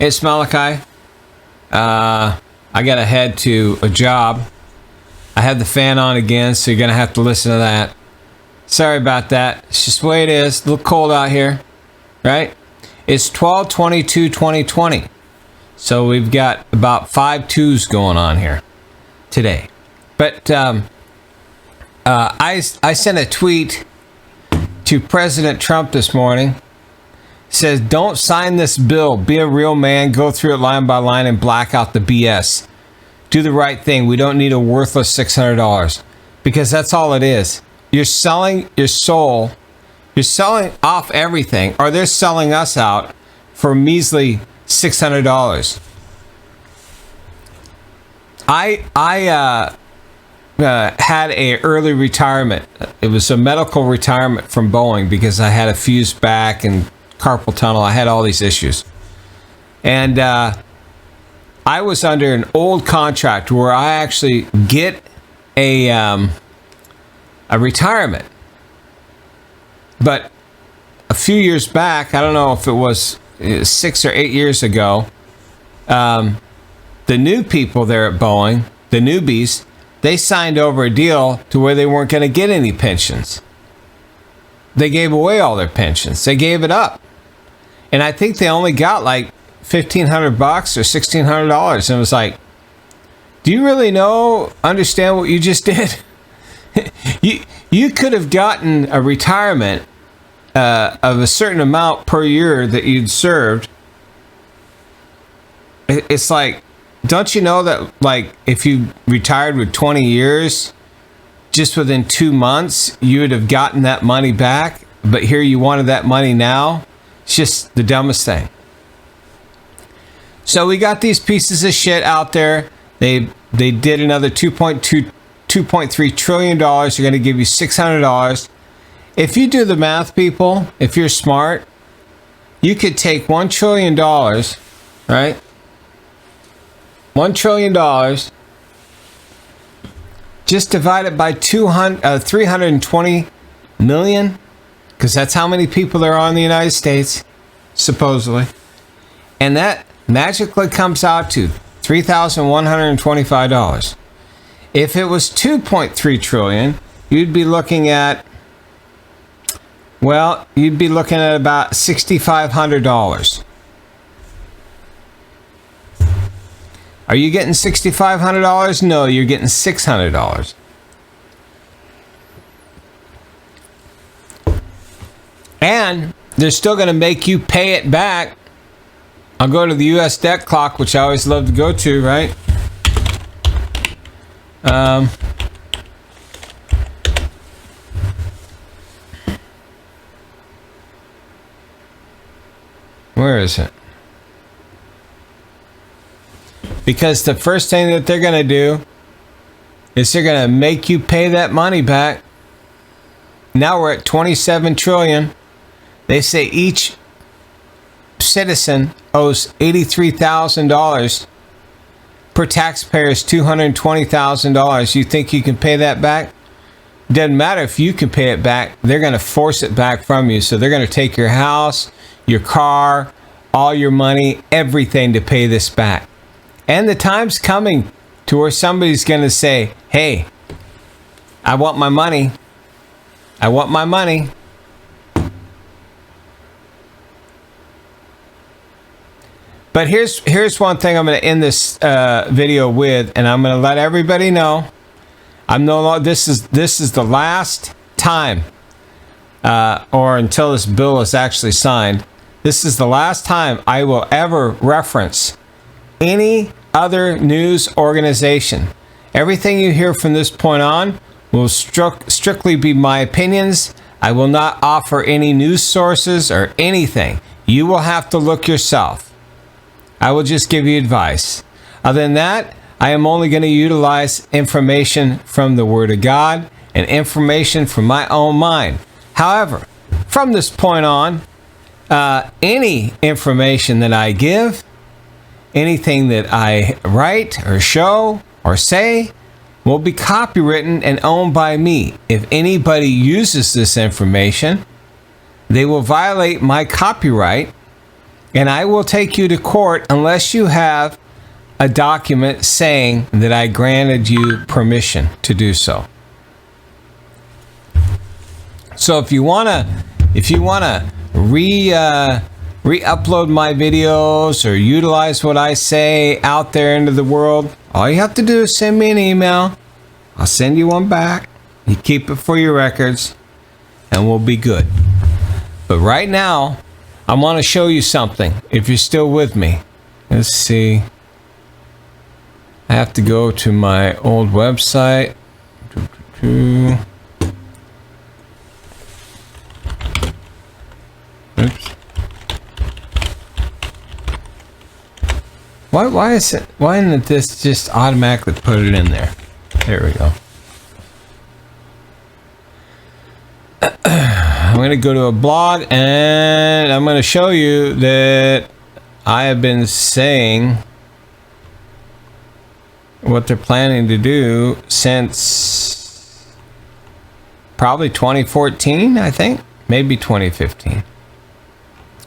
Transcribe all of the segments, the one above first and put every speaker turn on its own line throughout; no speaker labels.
It's Malachi. I got to head to a job. I had the fan on again, so you're going to have to listen to that. Sorry about that. It's just the way it is. A little cold out here, right? It's 12/22/2020. So we've got about 5/2s going on here today. But I sent a tweet to President Trump this morning. It says, don't sign this bill. Be a real man. Go through it line by line and black out the BS. Do the right thing. We don't need a worthless $600. Because that's all it is. You're selling your soul. You're selling off everything. Or they're selling us out for a measly $600. I had a early retirement. It was a medical retirement from Boeing because I had a fused back and carpal tunnel. I had all these issues. And I was under an old contract where I actually get a retirement. But a few years back, I don't know if it was 6 or 8 years ago, the new people there at Boeing, the newbies, they signed over a deal to where they weren't going to get any pensions. They gave away all their pensions. They gave it up. And I think they only got like $1,500 or $1,600. And it was like, do you really understand what you just did? you could have gotten a retirement of a certain amount per year that you'd served. It's like, don't you know that, like, if you retired with 20 years, just within 2 months, you would have gotten that money back, but here you wanted that money now? It's just the dumbest thing. So we got these pieces of shit out there. They did another $2.3 trillion. They're going to give you $600. If you do the math, people, if you're smart, you could take $1 trillion, right? $1 trillion, just divide it by 320 million, because that's how many people there are in the United States, supposedly. And that magically comes out to $3,125. If it was 2.3 trillion, you'd be looking at, well, you'd be looking at about $6,500. Are you getting $6,500? No, you're getting $600. And they're still going to make you pay it back. I'll go to the U.S. debt clock, which I always love to go to, right? Where is it? Because the first thing that they're going to do is they're going to make you pay that money back. Now we're at 27 trillion. They say each citizen owes $83,000 per taxpayer is $220,000. You think you can pay that back? Doesn't matter if you can pay it back. They're going to force it back from you. So they're going to take your house, your car, all your money, everything to pay this back. And the time's coming to where somebody's going to say, hey, I want my money. I want my money. But here's one thing I'm going to end this video with, and I'm going to let everybody know. This is the last time, or until this bill is actually signed. This is the last time I will ever reference any other news organization. Everything you hear from this point on will strictly be my opinions. I will not offer any news sources or anything. You will have to look yourself. I will just give you advice. Other than that, I am only going to utilize information from the Word of God and information from my own mind. However, from this point on, any information that I give, anything that I write or show or say will be copywritten and owned by me. If anybody uses this information, they will violate my copyright And I will take you to court unless you have a document saying that I granted you permission to do so. So if you wanna re-upload my videos or utilize what I say out there into the world, all you have to do is send me an email. I'll send you one back. You keep it for your records, and we'll be good. But right now, I want to show you something, if you're still with me. Let's see. I have to go to my old website. Oops. Why didn't this just automatically put it in there? There we go. I'm going to go to a blog and I'm going to show you that I have been saying what they're planning to do since probably 2014, I think, maybe 2015.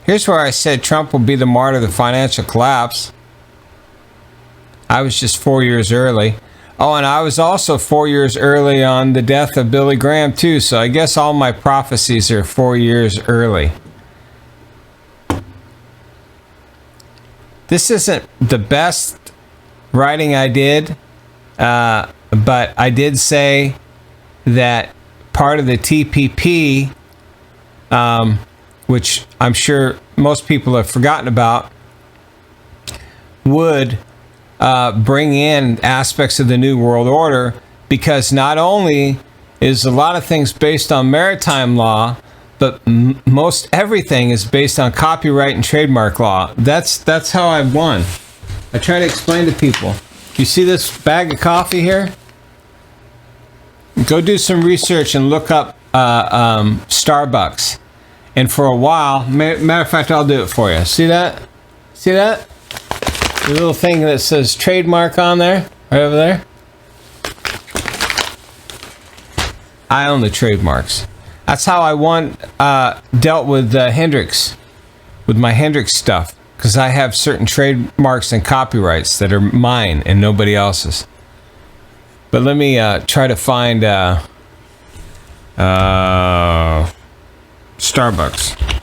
Here's where I said Trump will be the martyr of the financial collapse. I was just 4 years early. Oh, and I was also 4 years early on the death of Billy Graham, too. So I guess all my prophecies are 4 years early. This isn't the best writing I did, but I did say that part of the TPP, which I'm sure most people have forgotten about, would bring in aspects of the New World Order, because not only is a lot of things based on maritime law, but most everything is based on copyright and trademark law. That's how I've won. I try to explain to people. You see this bag of coffee here? Go do some research and look up Starbucks. And for a while, matter of fact, I'll do it for you. See that? See that? The little thing that says trademark on there, right over there. I own the trademarks. That's how I dealt with Hendrix, with my Hendrix stuff, because I have certain trademarks and copyrights that are mine and nobody else's. But let me try to find Starbucks.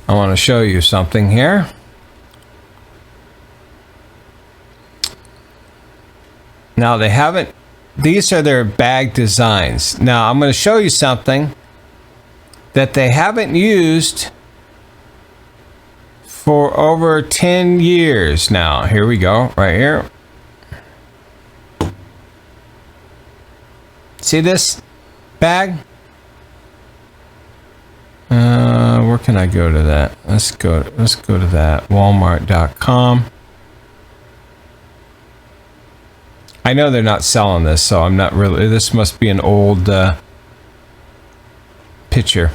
I want to show you something here. Now they haven't, these are their bag designs. Now I'm going to show you something that they haven't used for over 10 years now. Here we go, right here. See this bag? Where can I go to that? Let's go to that. Walmart.com. I know they're not selling this, so I'm not really. This must be an old picture.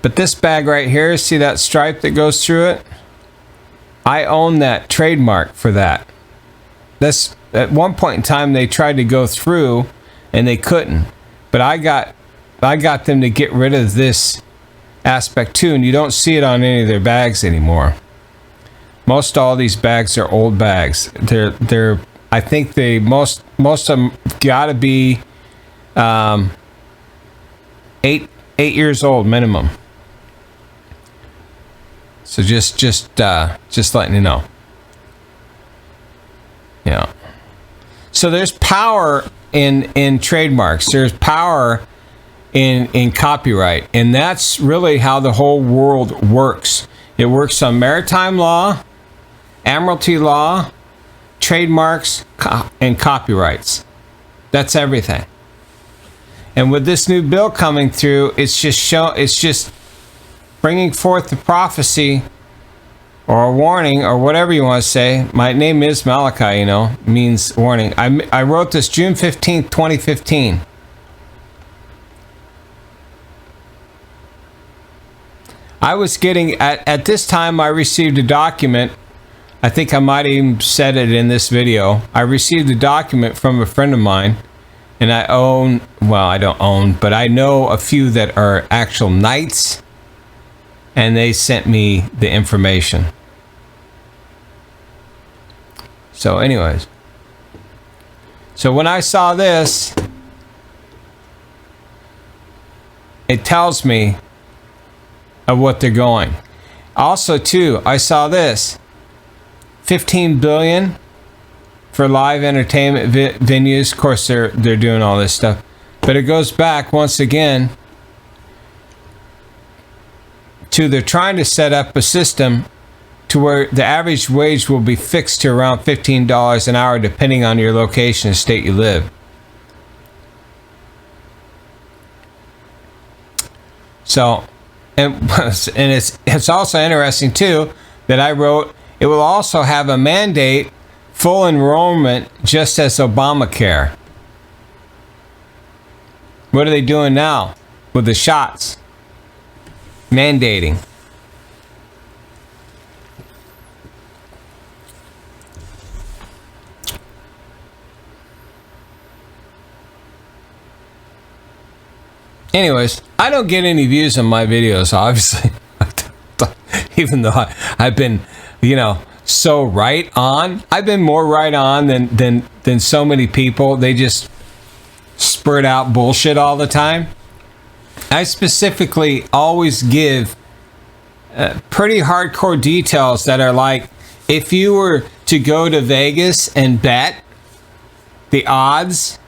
But this bag right here, see that stripe that goes through it? I own that trademark for that. This, at one point in time, they tried to go through, and they couldn't. But I got them to get rid of this aspect too, and you don't see it on any of their bags anymore. Most all these bags are old bags. They're I think they most of them gotta be 8 years old minimum. So just letting you know. Yeah. So there's power in trademarks. There's power in copyright, and that's really how the whole world works. It works on maritime law, admiralty law, trademarks, and copyrights. That's everything. And with this new bill coming through, it's just bringing forth the prophecy or a warning or whatever you want to say. My name is Malachi, means warning. I wrote this June 15th, 2015. I was getting, at this time I received a document I think I might have even said it in this video. I received a document from a friend of mine, and I don't own, but I know a few that are actual knights, and they sent me the information. So anyways, so when I saw this, it tells me of what they're going. Also too, I saw this, 15 billion for live entertainment venues. Of course, they're doing all this stuff, but it goes back once again to they're trying to set up a system to where the average wage will be fixed to around $15 an hour, depending on your location and state you live. So, and it's also interesting too that I wrote, it will also have a mandate full enrollment just as Obamacare. What are they doing now with the shots? Mandating. Anyways, I don't get any views on my videos, obviously. Even though I've been, so right on. I've been more right on than so many people. They just spurt out bullshit all the time. I specifically always give pretty hardcore details that are like, if you were to go to Vegas and bet the odds,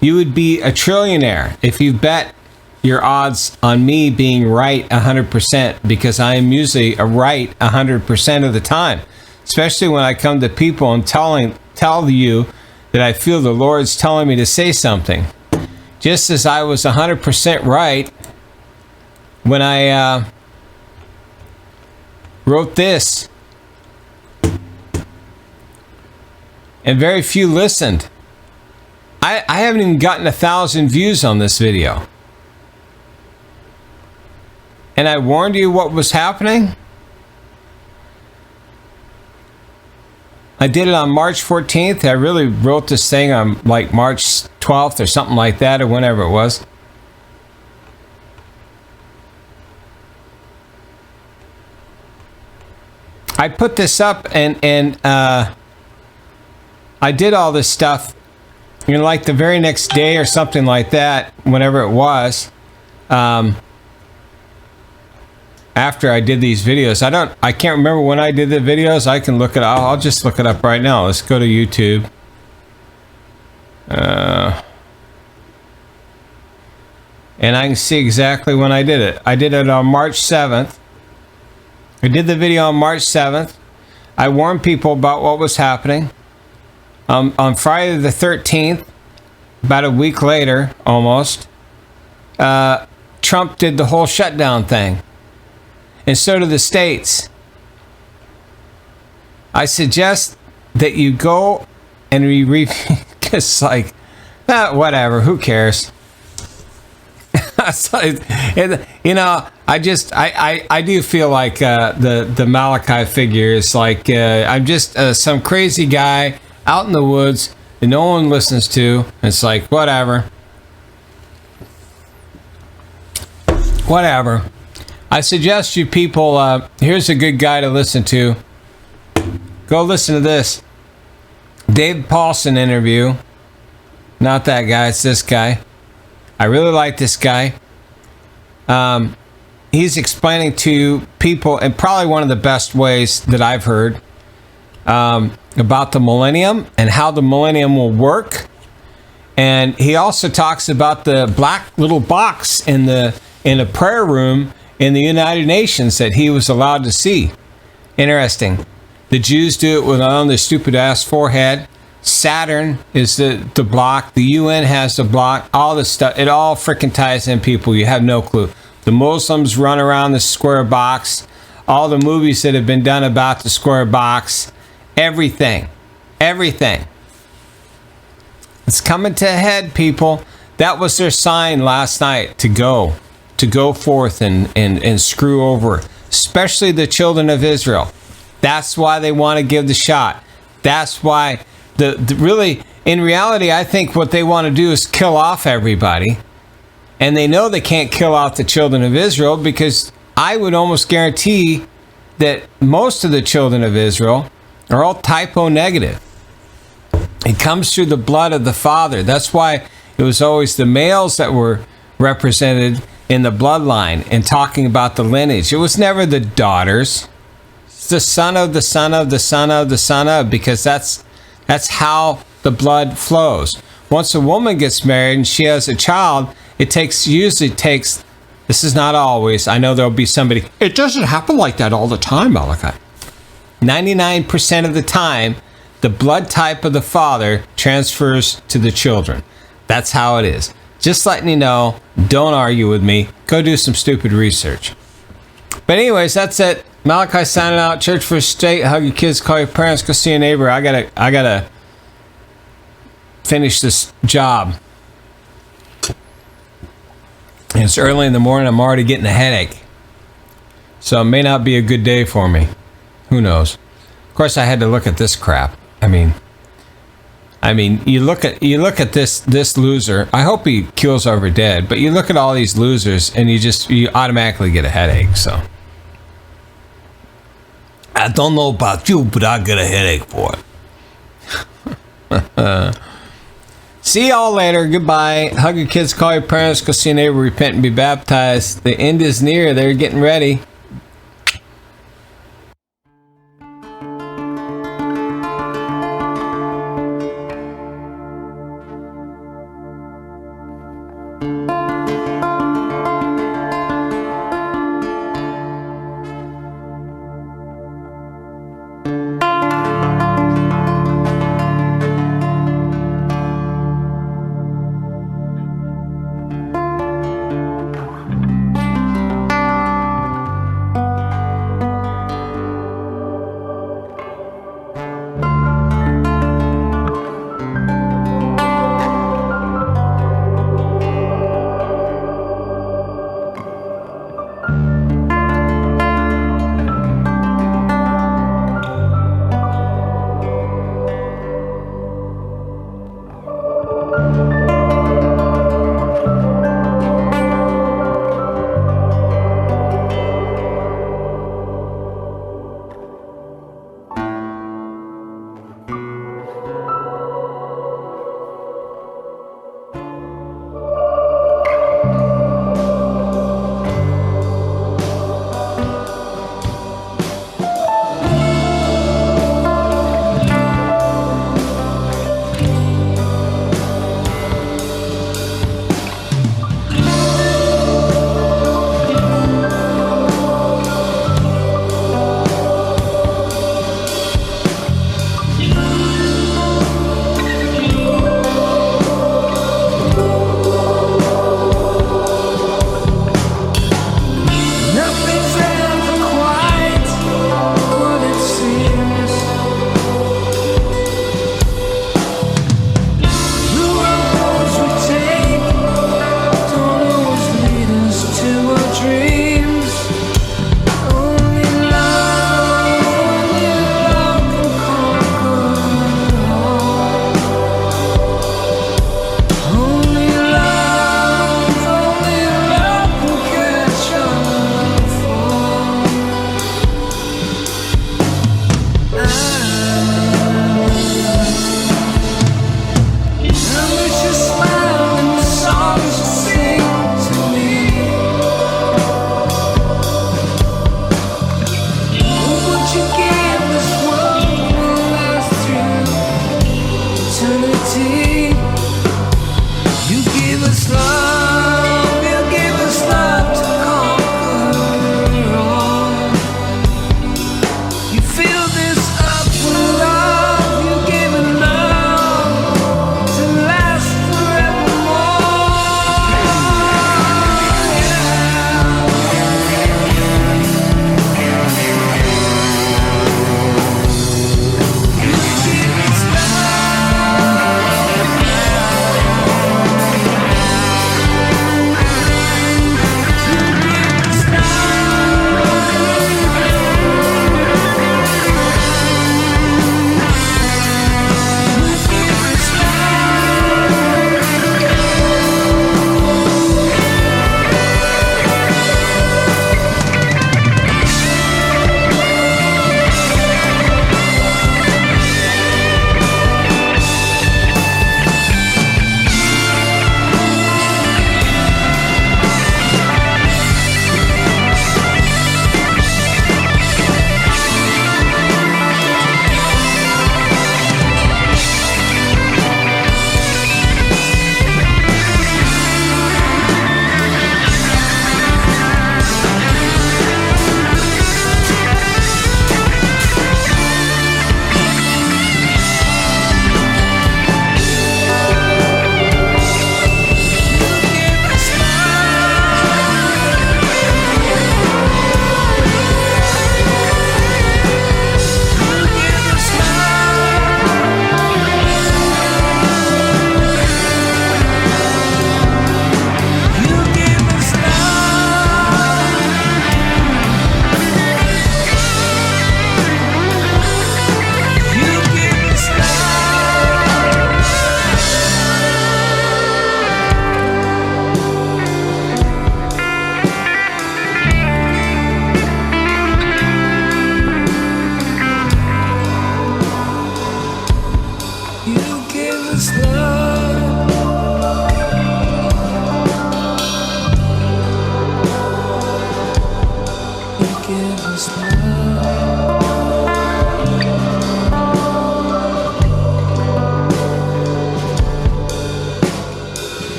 you would be a trillionaire if you bet your odds on me being right 100%, because I am usually right 100% of the time, especially when I come to people and tell you that I feel the Lord's telling me to say something. Just as I was 100% right when I wrote this, and very few listened. I haven't even gotten 1,000 views on this video. And I warned you what was happening. I did it on March 14th. I really wrote this thing on like March 12th or something like that, or whenever it was. I put this up and I did all this stuff, like the very next day or something like that, whenever it was. After I did these videos, I can't remember when I did the videos. I can look it up. I'll just look it up right now. Let's go to YouTube. And I can see exactly when I did it. I did it on March 7th. I did the video on March 7th. I warned people about what was happening. On Friday the 13th, about a week later, almost, Trump did the whole shutdown thing. And so do the states. I suggest that you go and it's like, whatever, who cares? I do feel like the Malachi figure is like, I'm just some crazy guy out in the woods that no one listens to. It's like, whatever. Whatever. I suggest you people, here's a good guy to listen to. Go listen to this. Dave Paulson interview. Not that guy, it's this guy. I really like this guy. He's explaining to people, in probably one of the best ways that I've heard, about the millennium and how the millennium will work. And he also talks about the black little box in a prayer room in the United Nations that he was allowed to see. Interesting. The Jews do it on their stupid ass forehead. Saturn is the block. The UN has the block. All this stuff. It all freaking ties in, people. You have no clue. The Muslims run around the square box. All the movies that have been done about the square box. Everything. Everything. It's coming to a head, people. That was their sign last night to go forth and screw over, especially the children of Israel. That's why they want to give the shot. That's why the really, in reality, I think what they want to do is kill off everybody. And they know they can't kill off the children of Israel, because I would almost guarantee that most of the children of Israel are all typo negative. It comes through the blood of the father. That's why it was always the males that were represented in the bloodline and talking about the lineage. It was never the daughters. It's the son of the son of the son of the son of, because that's how the blood flows. Once a woman gets married and she has a child, it usually takes, this is not always, I know there'll be somebody, it doesn't happen like that all the time, Malachi. 99% of the time, the blood type of the father transfers to the children. That's how it is. Just letting you know, don't argue with me. Go do some stupid research. But anyways, that's it. Malachi signing out. Church for State. Hug your kids, call your parents, go see a neighbor. I gotta finish this job. And it's early in the morning. I'm already getting a headache. So it may not be a good day for me. Who knows? Of course, I had to look at this crap. I mean, you look at this loser. I hope he keels over dead. But you look at all these losers, and you automatically get a headache. So I don't know about you, but I get a headache for it. See y'all later. Goodbye. Hug your kids, call your parents, go see a neighbor, repent and be baptized. The end is near. They're getting ready.